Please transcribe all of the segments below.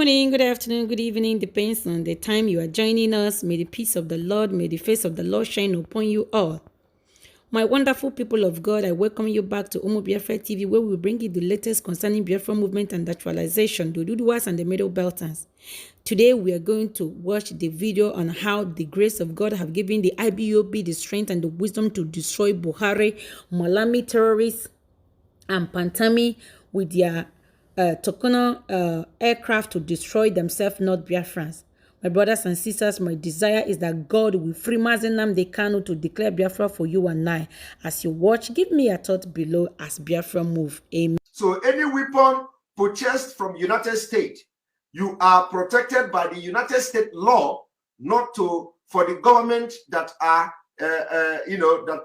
morning, good afternoon, good evening, depends on the time you are joining us. May the peace of the Lord, may the face of the Lord shine upon you all. My wonderful people of God, I welcome you back to Biafra TV, where we bring you the latest concerning Biafra movement and naturalization, the Duduwas and the Middle Beltans. Today, we are going to watch the video on how the grace of God have given the IPOB the strength and the wisdom to destroy Buhari, Malami terrorists, and Pantami with their Tucano aircraft to destroy themselves, not Biafrans. My brothers and sisters, my desire is that God will free mazi Nnamdi Kanu to declare Biafra for you and I. As you watch, give me a thought below as Biafra move. Amen. So any weapon purchased from United States, you are protected by the United States law, not for the government that are that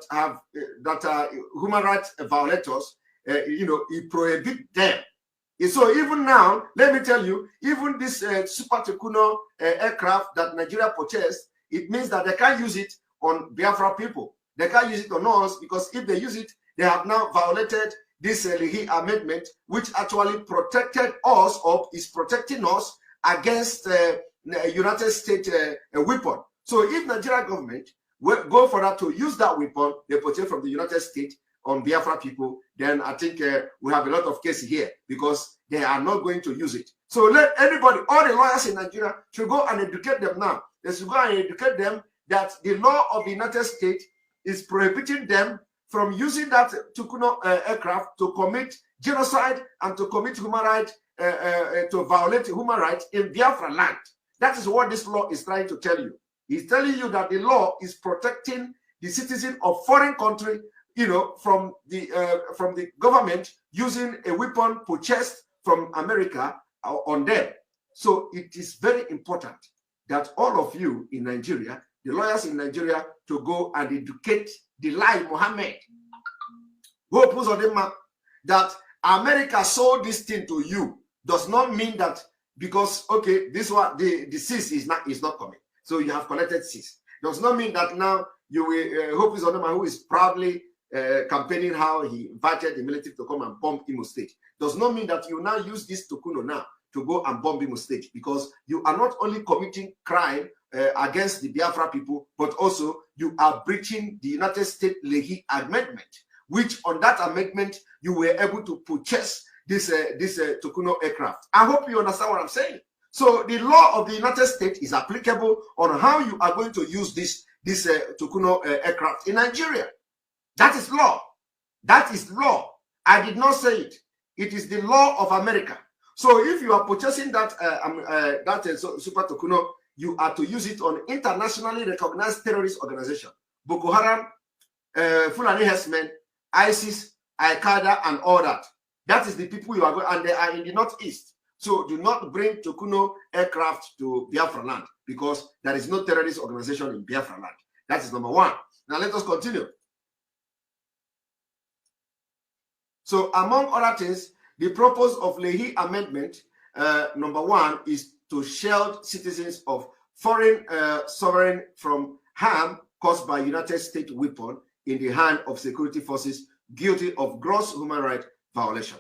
are human rights violators. You prohibit them. So even now, let me tell you, even this Super Tucano aircraft that Nigeria purchased, it means that they can't use it on Biafra people. They can't use it on us, because if they use it, they have now violated this Lehi amendment, which actually protected us, or is protecting us against United States weapon. So if Nigeria government will go for that to use that weapon they purchased from the United States on Biafra people, then I think we have a lot of cases here, because they are not going to use it. So let anybody, all the lawyers in Nigeria should go and educate them now. They should go and educate them that the law of the United States is prohibiting them from using that Tucano aircraft to commit genocide and to commit human rights, to violate human rights in Biafra land. That is what this law is trying to tell you. He's telling you that the law is protecting the citizen of foreign country, from the government using a weapon purchased from America on them. So it is very important that all of you in Nigeria, the lawyers in Nigeria, to go and educate the lie Mohammed, who puts on the map that America sold this thing to you, does not mean that because this one the cease is not coming, so you have collected cease, does not mean that now you will hope is on the man who is proudly campaigning how he invited the military to come and bomb Imo State, does not mean that you now use this Tucano now to go and bomb Imo State, because you are not only committing crime against the Biafra people, but also you are breaching the United States Lehi amendment, which on that amendment you were able to purchase this Tucano aircraft. I hope you understand what I'm saying. So the law of the United States is applicable on how you are going to use this Tucano aircraft in Nigeria. That is law. That is law. I did not say it. It is the law of America. So if you are purchasing that Super Tucano, you are to use it on internationally recognized terrorist organization, Boko Haram, Fulani herdsmen, ISIS, Al-Qaeda, and all that. That is the people you are going, and they are in the northeast. So do not bring Tucano aircraft to Biafra land, because there is no terrorist organization in Biafra land. That is number one. Now let us continue. So among other things, the purpose of Lehi amendment, number one, is to shield citizens of foreign sovereign from harm caused by United States weapon in the hand of security forces guilty of gross human rights violation.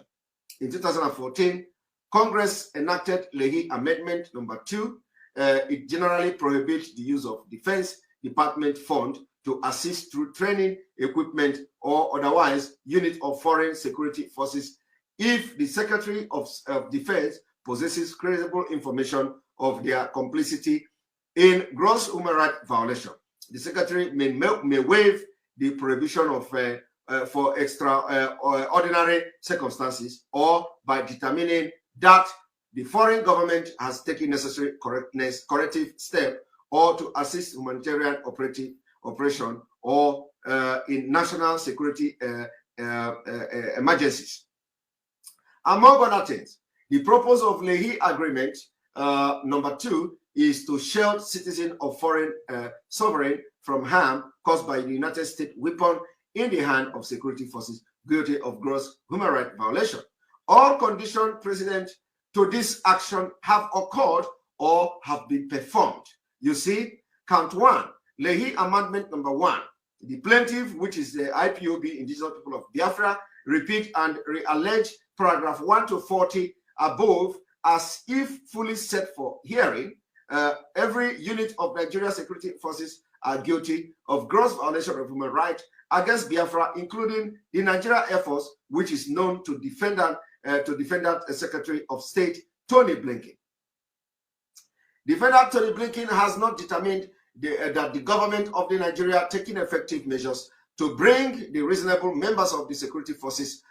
In 2014, Congress enacted Lehi Amendment number 2. It generally prohibits the use of Defense Department fund to assist through training, equipment, or otherwise unit of foreign security forces if the Secretary of Defense possesses credible information of their complicity in gross human rights violation. The Secretary may waive the prohibition of for extraordinary circumstances, or by determining that the foreign government has taken necessary corrective step or to assist humanitarian operation or in national security emergencies. Among other things, the purpose of Lehi Agreement number 2 is to shield citizens of foreign sovereign from harm caused by the United States weapon in the hand of security forces guilty of gross human rights violation. All conditions precedent to this action have occurred or have been performed. You see, count 1, Lehi Amendment number 1. The plaintiff, which is the IPOB, Indigenous People of Biafra, repeat and re-allege paragraph 1 to 40 above as if fully set for hearing, every unit of Nigeria security forces are guilty of gross violation of human rights against Biafra, including the Nigeria Air Force, which is known to defendant Secretary of State Tony Blinken. Defendant Tony Blinken has not determined that the government of the Nigeria taking effective measures to bring the reasonable members of the security forces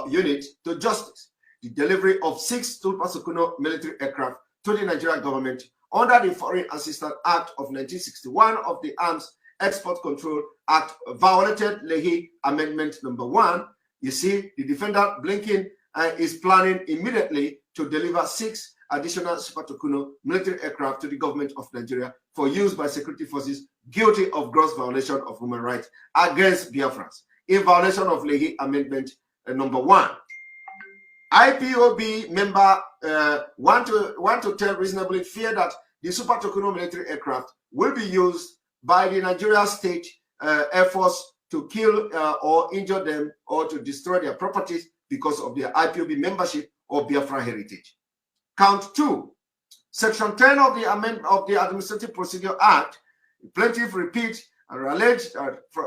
unit to justice. The delivery of 6 Tucano military aircraft to the Nigerian government under the Foreign Assistance Act of 1961 of the Arms Export Control Act violated Leahy Amendment Number 1. You see, the defendant Blinken is planning immediately to deliver 6 additional Super Tucano military aircraft to the government of Nigeria for use by security forces guilty of gross violation of human rights against Biafrans in violation of Leahy Amendment Number 1. IPOB member 1 to 10 reasonably fear that the Super Tucano military aircraft will be used by the Nigeria State Air Force to kill or injure them or to destroy their properties because of their IPOB membership or Biafra heritage. Count 2. Section 10 of the Administrative Procedure Act, plaintiff repeat and allege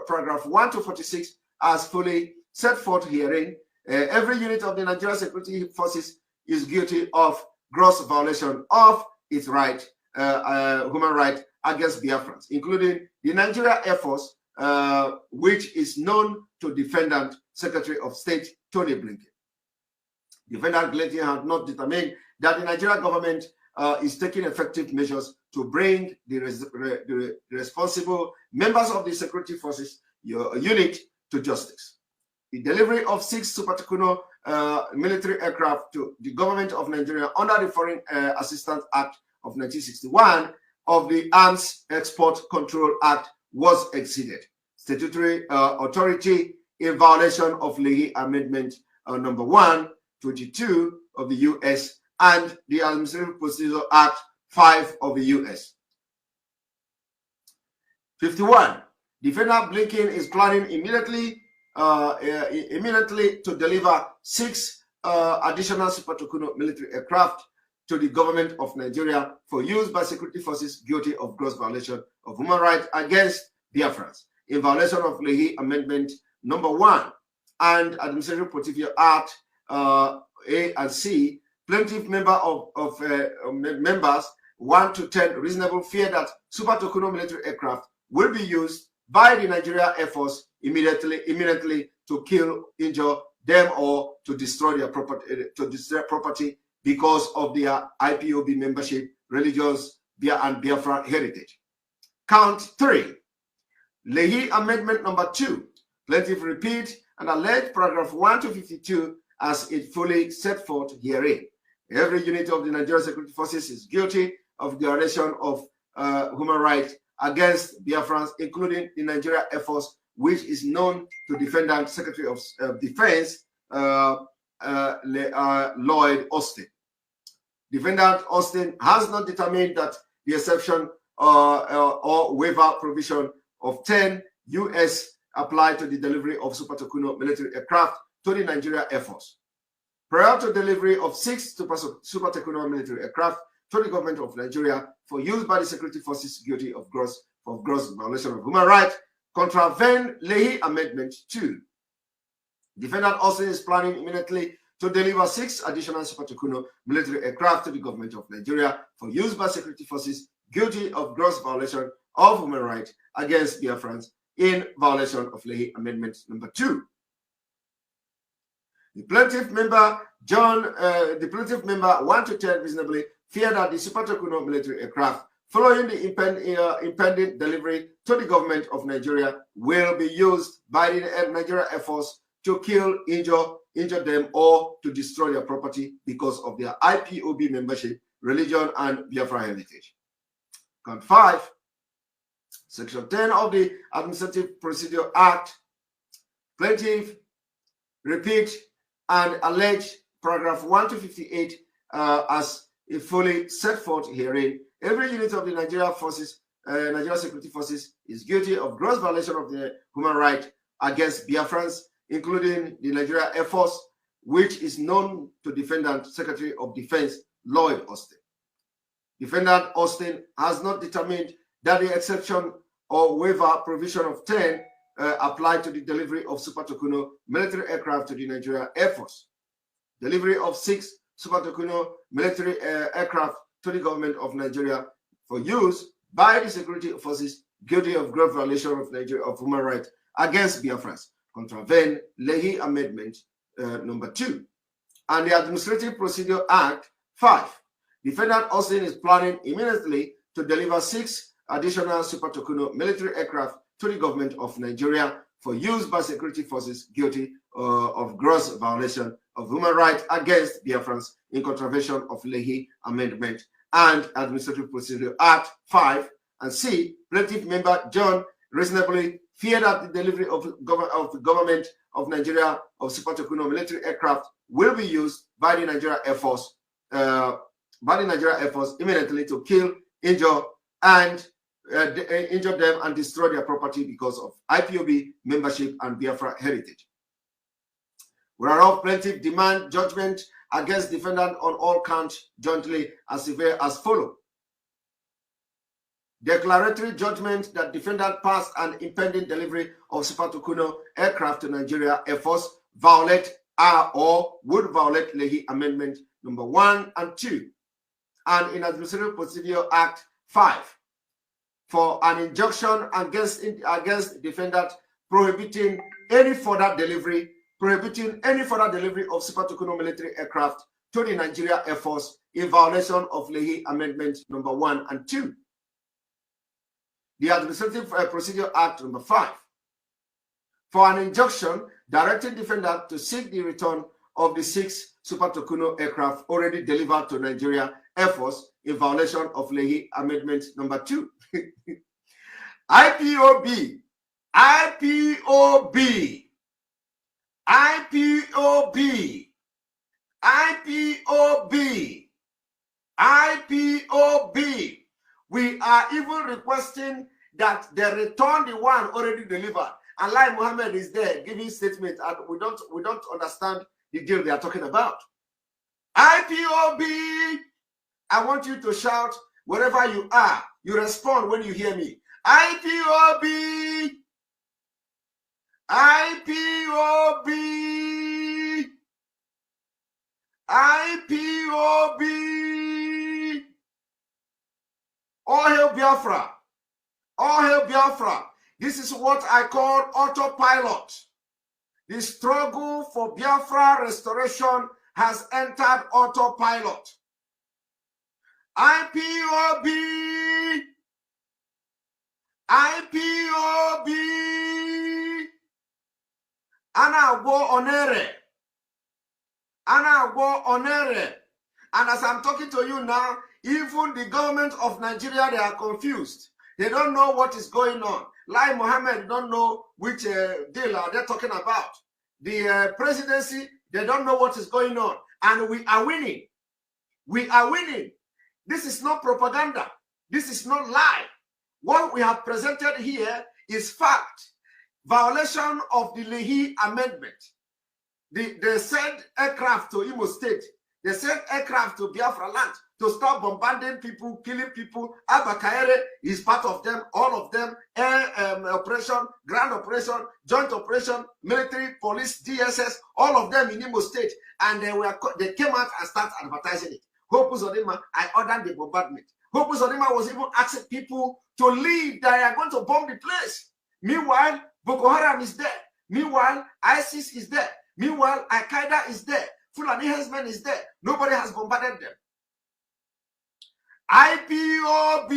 paragraph 1 to 46 as fully set forth herein. Every unit of the Nigeria Security Forces is guilty of gross violation of its human right against Biafrans, including the Nigeria Air Force, which is known to defendant Secretary of State Tony Blinken. Defendant Blinken had not determined that the Nigerian government is taking effective measures to bring the responsible members of the security forces unit to justice. The delivery of 6 Super Tucano military aircraft to the government of Nigeria under the Foreign Assistance Act of 1961 of the Arms Export Control Act was exceeded. Statutory authority in violation of Leahy Amendment Number 1, 22 of the U.S. and the Administrative Procedure Act 5 of the U.S. 51. Defendant Blinken is planning immediately to deliver 6 additional Super Tucano military aircraft to the government of Nigeria for use by security forces guilty of gross violation of human rights against Biafrans in violation of Leahy Amendment Number 1 and Administrative Procedure Act A and C. Plaintiff members 1 to 10 reasonable fear that Super Tucano military aircraft will be used by the Nigeria Air Force immediately to kill, injure them, or to destroy their property because of their IPOB membership, religious, and Biafra heritage. Count 3. Leahy Amendment Number 2. Plaintiff repeat and allege paragraph 1 to 52 as it fully set forth herein. Every unit of the Nigerian Security Forces is guilty of violation of human rights against Biafrans, including the Nigeria Air Force, which is known to defendant Secretary of Defense Lloyd Austin. Defendant Austin has not determined that the exception or waiver provision of 10 U.S. apply to the delivery of Super Tucano military aircraft to the Nigeria Air Force. Prior to delivery of 6 Super Tucano military aircraft to the government of Nigeria for use by the security forces guilty of gross violation of human rights, contravene Leahy Amendment 2. Defendant also is planning immediately to deliver 6 additional Super Tucano military aircraft to the government of Nigeria for use by security forces guilty of gross violation of human rights against Biafrans in violation of Leahy Amendment Number 2. The plaintiff member 1 to 10 reasonably fear that the Super Tucano military aircraft following the impending delivery to the government of Nigeria will be used by the Nigeria Air Force to kill, injure them, or to destroy their property because of their IPOB membership, religion, and Biafra heritage. Count 5. Section 10 of the Administrative Procedure Act. Plaintiff repeat and allege paragraph 1 to 58 as fully set forth herein. Every unit of the Nigeria Security Forces is guilty of gross violation of the human right against Biafrans, including the Nigeria Air Force, which is known to defendant Secretary of Defense Lloyd Austin. Defendant Austin has not determined that the exception or waiver provision of 10 applied to the delivery of Super Tucano military aircraft to the Nigeria Air Force. Delivery of 6 Super Tucano military aircraft to the government of Nigeria for use by the security forces guilty of grave violation of Nigeria of human rights against Biafrans, contravene Leahy Amendment number 2. And the Administrative Procedure Act 5. Defendant Austin is planning immediately to deliver 6 additional Super Tucano military aircraft to the government of Nigeria for use by security forces guilty of gross violation of human rights against Biafrans in contravention of Leahy Amendment and Administrative Procedure Act 5. And C, plaintiff member John reasonably feared that the delivery of the government of Nigeria of Super Tucano military aircraft will be used by the Nigeria Air Force imminently to kill, injure, and injure them and destroy their property because of IPOB membership and Biafra heritage. Whereof plaintiff demand judgment against defendant on all counts jointly as severe as follow. Declaratory judgment that defendant passed an impending delivery of Super Tucano aircraft to Nigeria Air Force violate or would violate Leahy Amendment number 1 and 2, and in Administrative Procedure Act 5 for an injunction against defendant prohibiting any further delivery of Super Tucano military aircraft to the Nigeria Air Force in violation of Leahy Amendment number 1 and 2. The Administrative Procedure Act number 5 for an injunction directing defendant to seek the return of the 6 Super Tucano aircraft already delivered to Nigeria Air Force in violation of Leahy Amendment number 2. IPOB, IPOB, IPOB, IPOB, IPOB. We are even requesting that they return the one already delivered. And like Mohammed is there giving statement, and we don't understand the deal they are talking about. IPOB, I want you to shout wherever you are. You respond when you hear me. IPOB, IPOB, IPOB. All hail Biafra. All hail Biafra. This is what I call autopilot. The struggle for Biafra restoration has entered autopilot. IPOB, IPOB, Anagwo Onere, Anagwo Onere. And as I'm talking to you now, even the government of Nigeria, they are confused. They don't know what is going on. Like Mohammed don't know which deal are they talking about. The presidency, they don't know what is going on. And we are winning. We are winning. This is not propaganda. This is not lie. What we have presented here is fact. Violation of the Leahy Amendment. They sent aircraft to Imo State. They sent aircraft to Biafra land to stop bombarding people, killing people. Abakaere is part of them, all of them. Air operation, ground operation, joint operation, military, police, DSS, all of them in Imo State. And they came out and started advertising it. Hope Uzodinma, I ordered the bombardment. Hope Uzodinma was even asking people to leave, that they are going to bomb the place. Meanwhile, Boko Haram is there. Meanwhile, ISIS is there. Meanwhile, Al-Qaeda is there. Fulani henchmen is there. Nobody has bombarded them. IPOB,